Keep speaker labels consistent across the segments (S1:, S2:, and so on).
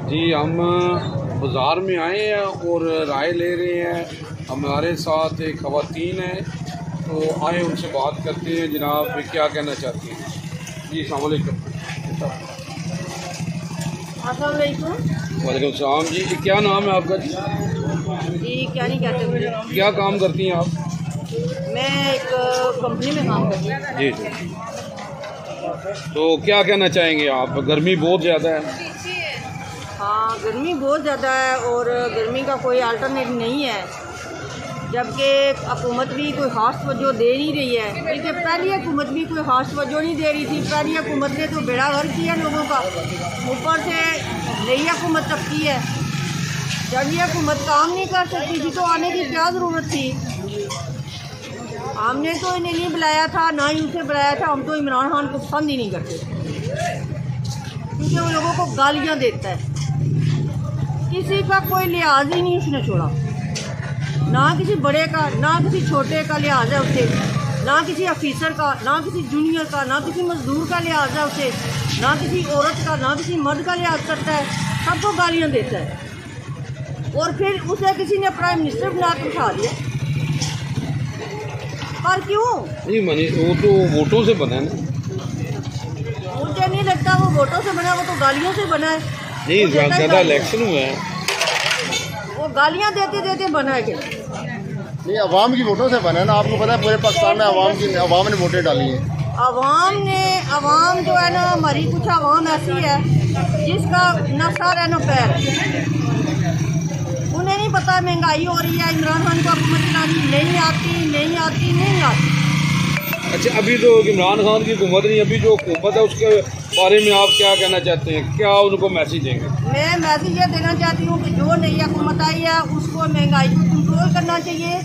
S1: जी हम बाज़ार में आए हैं और राय ले रहे हैं। हमारे साथ एक ख़वातीन है, तो आए उनसे बात करते हैं। जनाब क्या कहना चाहती हैं? जी अस्सलाम वालेकुम। वालेकुम सलाम जी। क्या नाम है आपका?
S2: जी क्या नहीं कहते मुझे।
S1: क्या काम करती हैं आप?
S2: मैं एक कंपनी में काम करती हूँ।
S1: जी जी। तो क्या कहना चाहेंगे आप? गर्मी बहुत ज़्यादा है।
S2: हाँ गर्मी बहुत ज़्यादा है और गर्मी का कोई अल्टरनेट नहीं है, जबकि हुकूमत भी कोई ख़ास तवज्जो दे नहीं रही है। बल्कि पहली हुकूमत भी कोई ख़ास तवज्जो नहीं दे रही थी। पहली हुकूमत ने तो बेड़ा गर्क किया लोगों का, ऊपर से नई हुकूमत तब की है। जब ये हुकूमत काम नहीं कर सकती थी तो आने की क्या ज़रूरत थी? हमने तो इन्हें नहीं बुलाया था, ना ही उसे बुलाया था। हम तो इमरान खान को पसंद ही नहीं करते, क्योंकि वो लोगों को गालियाँ देता है। किसी का कोई लिहाज ही नहीं उसने छोड़ा, ना किसी बड़े का ना किसी छोटे का लिहाज है उसे, ना किसी अफीसर का ना किसी जूनियर का ना किसी मजदूर का लिहाज है उसे, ना किसी औरत का ना किसी मर्द का लिहाज करता है। सबको गालियाँ देता है और फिर उसे किसी ने प्राइम मिनिस्टर बना के उठा दिया। पर क्यों?
S1: नहीं मनी, वो तो वोटों से बना है ना।
S2: मुझे नहीं लगता वो वोटों से बना, वो तो गालियों से बना है।
S1: नहीं ज़्यादा इलेक्शन हुए हैं,
S2: वो गालियाँ देते देते बना है क्या?
S3: नहीं अवाम की वोटों से बना है ना। आपको पता है पूरे पाकिस्तान में अवाम ने वोटें डाली हैं।
S2: अवाम जो है ना, हमारी कुछ अवाम ऐसी है जिसका न सर है न पैर। उन्हें नहीं पता महंगाई हो रही है, इमरान खान को हुकूमत चलानी नहीं आती।
S1: अच्छा अभी तो इमरान खान की हुकूमत नहीं, अभी जो हुकूमत है उसके बारे में आप क्या कहना चाहते हैं? क्या उनको मैसेज देंगे?
S2: मैं मैसेज ये देना चाहती हूँ कि जो नई हुकूमत आई है उसको महंगाई को कंट्रोल करना चाहिए,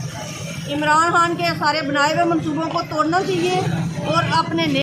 S2: इमरान खान के सारे बनाए हुए मंसूबों को तोड़ना चाहिए और अपने